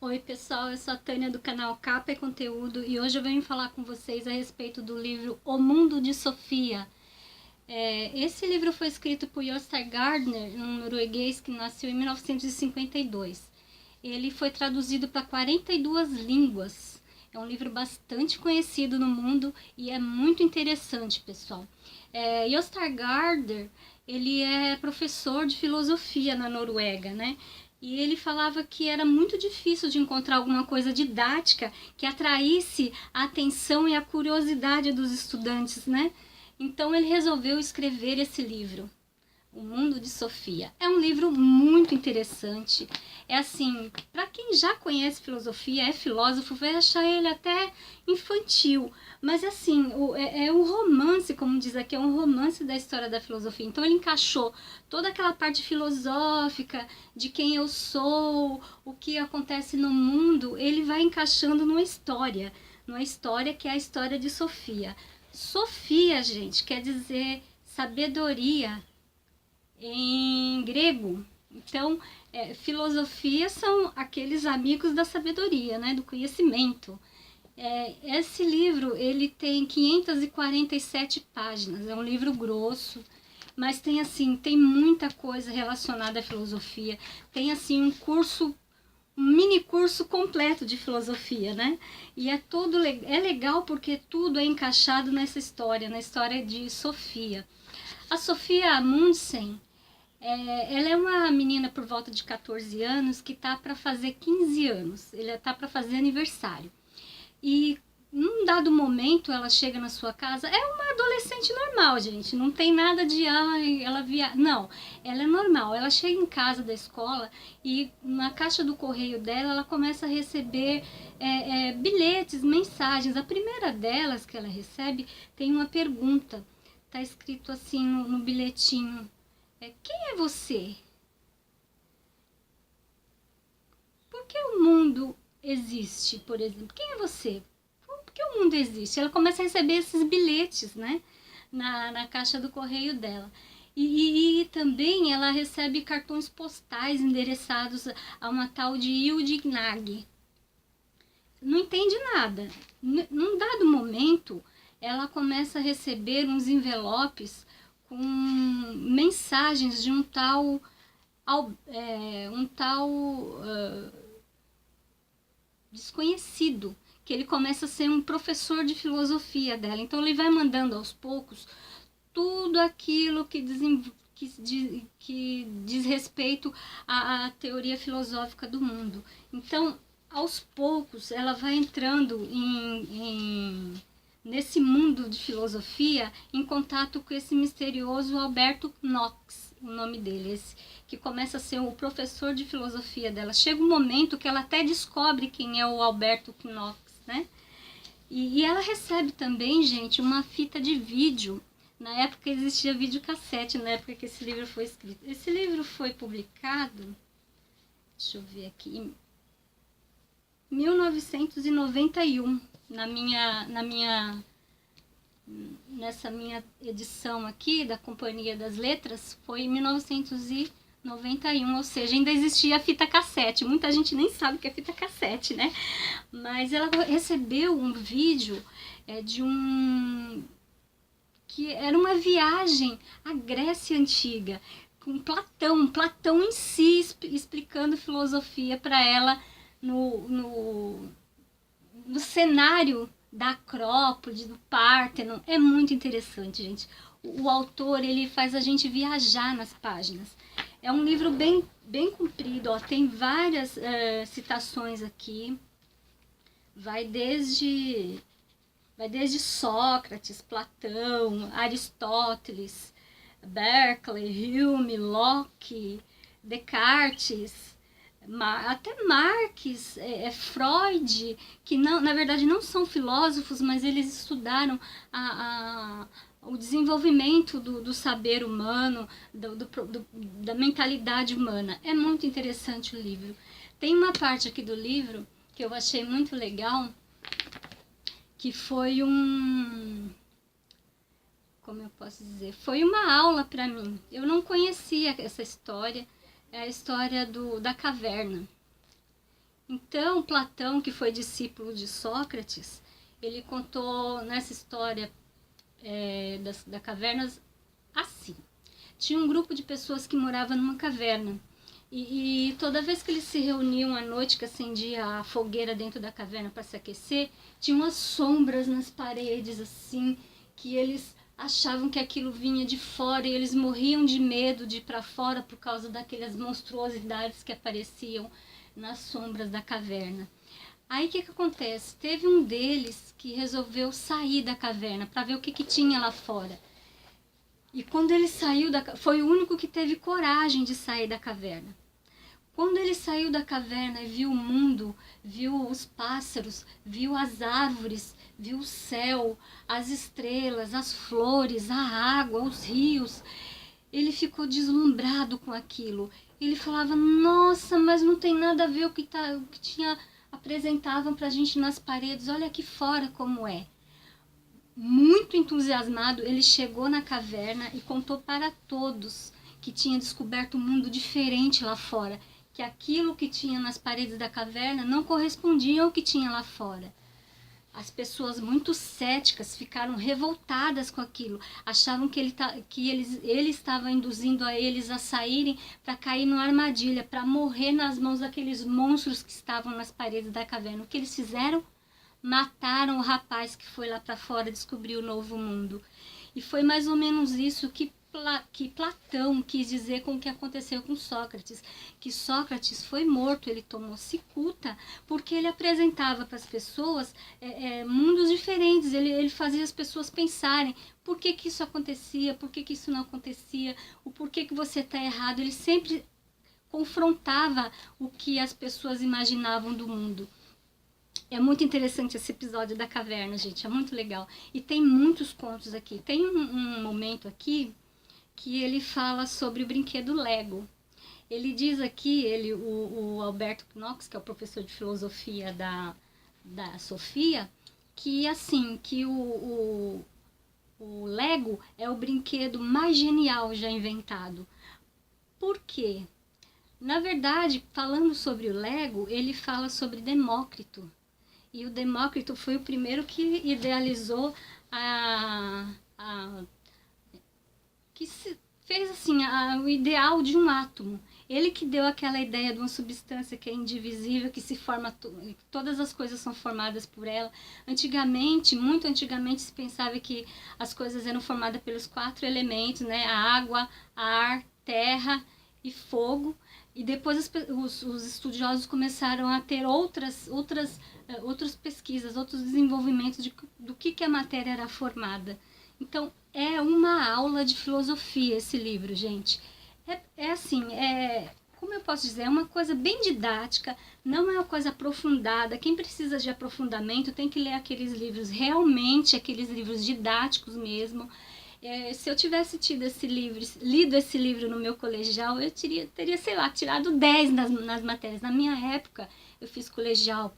Oi pessoal, eu sou a Tânia do canal Capa e Conteúdo e hoje eu venho falar com vocês a respeito do livro O Mundo de Sofia. Esse livro foi escrito por Jostein Gaarder, um norueguês que nasceu em 1952. Ele foi traduzido para 42 línguas. É um livro bastante conhecido no mundo e é muito interessante, pessoal. Jostein Gaarder, ele é professor de filosofia na Noruega, né? E ele falava que era muito difícil de encontrar alguma coisa didática que atraísse a atenção e a curiosidade dos estudantes, né? Então ele resolveu escrever esse livro, O Mundo de Sofia. É um livro muito interessante. É assim, para quem já conhece filosofia, é filósofo, vai achar ele até infantil. Mas assim, é um romance, como diz aqui, é um romance da história da filosofia. Então ele encaixou toda aquela parte filosófica de quem eu sou, o que acontece no mundo, ele vai encaixando numa história que é a história de Sofia. Sofia, gente, quer dizer sabedoria em grego. Então, filosofia são aqueles amigos da sabedoria, né, do conhecimento. Esse livro ele tem 547 páginas, é um livro grosso, mas tem assim, tem muita coisa relacionada à filosofia. Tem assim um mini curso completo de filosofia, né? E é legal porque tudo é encaixado nessa história, na história de Sofia. A Sofia Amundsen, ela é uma menina por volta de 14 anos que tá para fazer 15 anos. Ela tá para fazer aniversário. E num dado momento ela chega na sua casa, é uma adolescente normal, gente, não tem nada de não, ela é normal, ela chega em casa da escola e na caixa do correio dela ela começa a receber bilhetes, mensagens. A primeira delas que ela recebe tem uma pergunta, tá escrito assim no bilhetinho, quem é você? Por que o mundo existe, por exemplo? Quem é você? Por que o mundo existe? Ela começa a receber esses bilhetes, né? Na caixa do correio dela. E também ela recebe cartões postais endereçados a uma tal de Hilde Gnag. Não entende nada. Num dado momento, ela começa a receber uns envelopes com mensagens de um tal desconhecido, que ele começa a ser um professor de filosofia dela. Então ele vai mandando aos poucos tudo aquilo que diz respeito à teoria filosófica do mundo. Então, aos poucos, ela vai entrando nesse mundo de filosofia, em contato com esse misterioso Alberto Knox, o nome dele, que começa a ser o professor de filosofia dela. Chega um momento que ela até descobre quem é o Alberto Knox, né? E ela recebe também, gente, uma fita de vídeo. Na época existia videocassete, na época que esse livro foi escrito. Esse livro foi publicado, deixa eu ver aqui, em 1991, nessa minha edição aqui da Companhia das Letras, foi em 1991, ou seja, ainda existia a fita cassete. Muita gente nem sabe o que é fita cassete, né? Mas ela recebeu um vídeo que era uma viagem à Grécia Antiga, com Platão em si explicando filosofia para ela no cenário da Acrópole, do Párteno. É muito interessante, gente. O autor, ele faz a gente viajar nas páginas. É um livro bem comprido, ó, tem várias citações aqui. Vai desde Sócrates, Platão, Aristóteles, Berkeley, Hume, Locke, Descartes, até Marx, Freud, que não, na verdade não são filósofos, mas eles estudaram o desenvolvimento do saber humano, da mentalidade humana. É muito interessante o livro. Tem uma parte aqui do livro que eu achei muito legal, que foi como eu posso dizer, foi uma aula para mim. Eu não conhecia essa história, é a história da caverna. Então, Platão, que foi discípulo de Sócrates, ele contou nessa história da caverna assim. Tinha um grupo de pessoas que morava numa caverna. E toda vez que eles se reuniam à noite, que acendia a fogueira dentro da caverna para se aquecer, tinha umas sombras nas paredes, assim, que eles achavam que aquilo vinha de fora e eles morriam de medo de ir para fora por causa daquelas monstruosidades que apareciam nas sombras da caverna. Aí o que acontece? Teve um deles que resolveu sair da caverna para ver o que tinha lá fora. E quando ele saiu foi o único que teve coragem de sair da caverna. Quando ele saiu da caverna e viu o mundo, viu os pássaros, viu as árvores, viu o céu, as estrelas, as flores, a água, os rios, ele ficou deslumbrado com aquilo. Ele falava, nossa, mas não tem nada a ver o que apresentavam pra gente nas paredes, olha aqui fora como é. Muito entusiasmado, ele chegou na caverna e contou para todos que tinha descoberto um mundo diferente lá fora, que aquilo que tinha nas paredes da caverna não correspondia ao que tinha lá fora. As pessoas muito céticas ficaram revoltadas com aquilo, achavam que ele estava induzindo a eles a saírem para cair numa armadilha, para morrer nas mãos daqueles monstros que estavam nas paredes da caverna. O que eles fizeram? Mataram o rapaz que foi lá para fora descobrir o novo mundo. E foi mais ou menos isso que Platão quis dizer com o que aconteceu com Sócrates, que Sócrates foi morto, ele tomou cicuta, porque ele apresentava para as pessoas mundos diferentes, ele fazia as pessoas pensarem por que isso acontecia, por que isso não acontecia, o porquê que você está errado, ele sempre confrontava o que as pessoas imaginavam do mundo. É muito interessante esse episódio da caverna, gente, é muito legal. E tem muitos contos aqui. Tem um momento aqui que ele fala sobre o brinquedo Lego. Ele diz aqui, o Alberto Knox, que é o professor de filosofia da Sofia, que assim, que o Lego é o brinquedo mais genial já inventado. Por quê? Na verdade, falando sobre o Lego, ele fala sobre Demócrito. E o Demócrito foi o primeiro que idealizou que fez assim o ideal de um átomo. Ele que deu aquela ideia de uma substância que é indivisível, que se forma, todas as coisas são formadas por ela. Antigamente, muito antigamente, se pensava que as coisas eram formadas pelos 4 elementos, né? A água, ar, terra e fogo. E depois os estudiosos começaram a ter outras pesquisas, outros desenvolvimentos do que a matéria era formada. Então, é uma aula de filosofia esse livro, gente. Como eu posso dizer, é uma coisa bem didática, não é uma coisa aprofundada. Quem precisa de aprofundamento tem que ler aqueles livros, realmente aqueles livros didáticos mesmo. Se eu tivesse lido esse livro no meu colegial, eu teria, sei lá, tirado 10 nas matérias. Na minha época, eu fiz colegial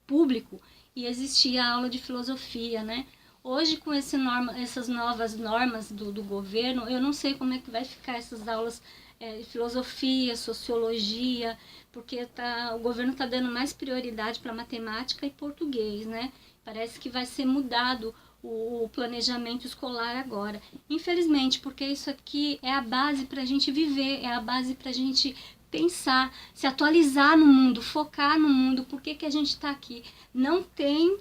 público e existia aula de filosofia, né? Hoje, com essas novas normas do governo, eu não sei como é que vai ficar essas aulas de filosofia, sociologia, porque o governo está dando mais prioridade para matemática e português, né? Parece que vai ser mudado o planejamento escolar agora. Infelizmente, porque isso aqui é a base para a gente viver, é a base para a gente pensar, se atualizar no mundo, focar no mundo, por que a gente está aqui. Não tem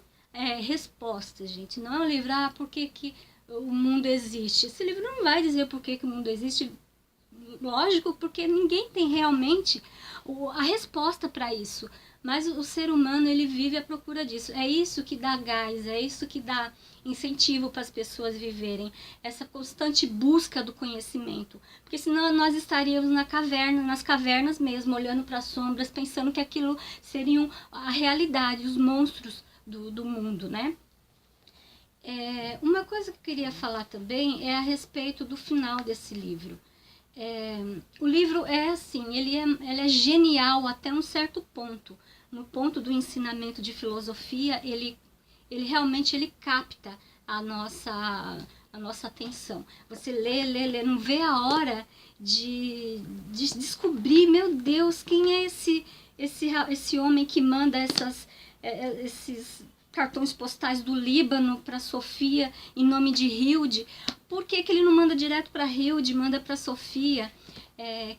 resposta, gente. Não é um livro, por que o mundo existe. Esse livro não vai dizer por que o mundo existe, lógico, porque ninguém tem realmente a resposta para isso. Mas o ser humano, ele vive à procura disso. É isso que dá gás, é isso que dá incentivo para as pessoas viverem. Essa constante busca do conhecimento. Porque senão nós estaríamos nas cavernas mesmo, olhando para as sombras, pensando que aquilo seriam a realidade, os monstros do mundo, né? Uma coisa que eu queria falar também é a respeito do final desse livro. O livro é assim, ele é genial até um certo ponto. No ponto do ensinamento de filosofia, ele realmente capta a nossa atenção. Você lê, não vê a hora de descobrir, meu Deus, quem é esse homem que manda esses cartões postais do Líbano para Sofia em nome de Hilde. Por que ele não manda direto para Hilde, manda para Sofia?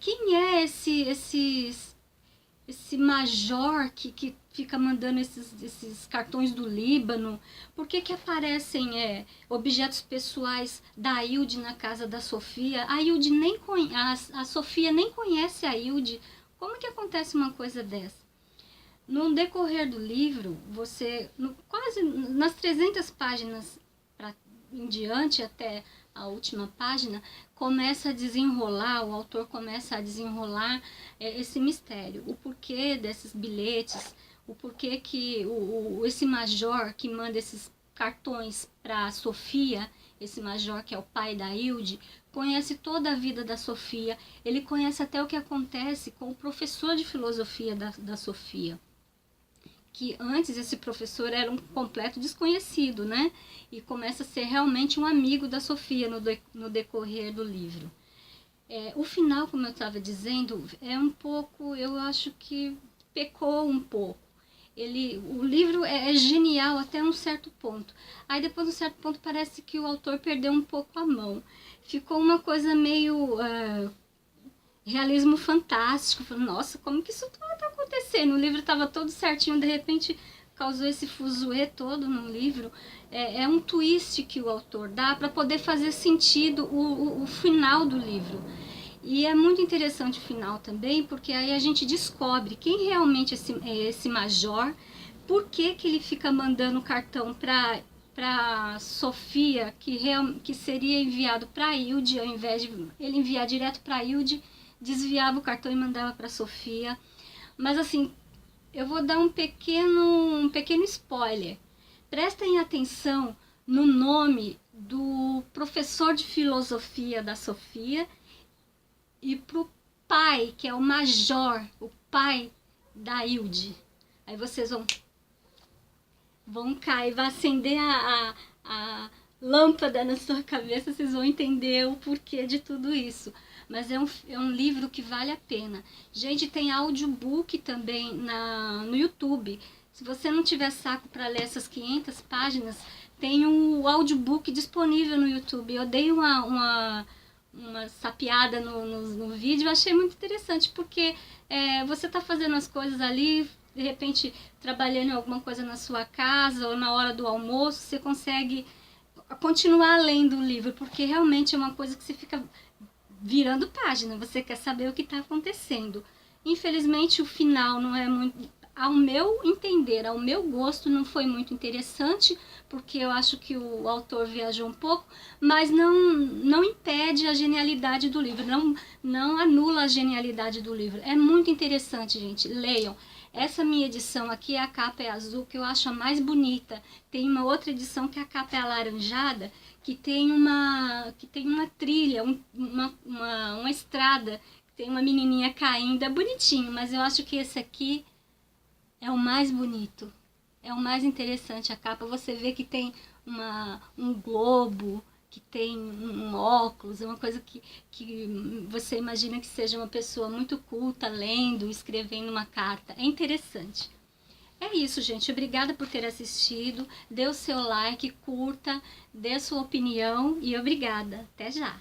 Quem é esse major que fica mandando esses cartões do Líbano? Por que aparecem objetos pessoais da Hilde na casa da Sofia? A Sofia nem conhece a Hilde. Como que acontece uma coisa dessa? No decorrer do livro, você, quase nas 300 páginas em diante, até a última página, começa a desenrolar, o autor começa a desenrolar esse mistério, o porquê desses bilhetes, o porquê que esse major que manda esses cartões para Sofia, esse major que é o pai da Hilde, conhece toda a vida da Sofia, ele conhece até o que acontece com o professor de filosofia da Sofia, que antes esse professor era um completo desconhecido, né? E começa a ser realmente um amigo da Sofia no decorrer do livro. O final, como eu estava dizendo, é um pouco, eu acho que pecou um pouco. O livro é genial até um certo ponto. Aí depois de um certo ponto parece que o autor perdeu um pouco a mão. Ficou uma coisa meio realismo fantástico. Nossa, como que isso está acontecendo? O livro estava todo certinho, de repente causou esse fuzuê todo no livro. É um twist que o autor dá para poder fazer sentido o final do livro. E é muito interessante o final também, porque aí a gente descobre quem realmente é esse major, por que ele fica mandando cartão para Sofia, que seria enviado para Hilde, ao invés de ele enviar direto para Hilde, desviava o cartão e mandava para Sofia. Mas assim, eu vou dar um pequeno spoiler. Prestem atenção no nome do professor de filosofia da Sofia e pro pai, que é o major, o pai da Hilde. Aí vocês vão cair, vai acender a lâmpada na sua cabeça, vocês vão entender o porquê de tudo isso. Mas é um livro que vale a pena. Gente, tem audiobook também no YouTube. Se você não tiver saco para ler essas 500 páginas, tem um audiobook disponível no YouTube. Eu dei uma sapiada no vídeo, eu achei muito interessante, porque você está fazendo as coisas ali, de repente trabalhando em alguma coisa na sua casa ou na hora do almoço, você consegue continuar lendo o livro, porque realmente é uma coisa que você fica virando página, você quer saber o que está acontecendo. Infelizmente o final não é muito, ao meu entender, ao meu gosto, não foi muito interessante, porque eu acho que o autor viajou um pouco, mas não impede a genialidade do livro, não anula a genialidade do livro. É muito interessante, gente, leiam. Essa minha edição aqui, a capa é azul, que eu acho a mais bonita. Tem uma outra edição que a capa é alaranjada, que tem uma trilha, uma estrada, tem uma menininha caindo, é bonitinho, mas eu acho que esse aqui é o mais bonito, é o mais interessante. A capa, você vê que tem um globo, que tem um óculos, é uma coisa que você imagina que seja uma pessoa muito culta, lendo, escrevendo uma carta. É interessante. É isso, gente. Obrigada por ter assistido. Dê o seu like, curta, dê a sua opinião e obrigada. Até já!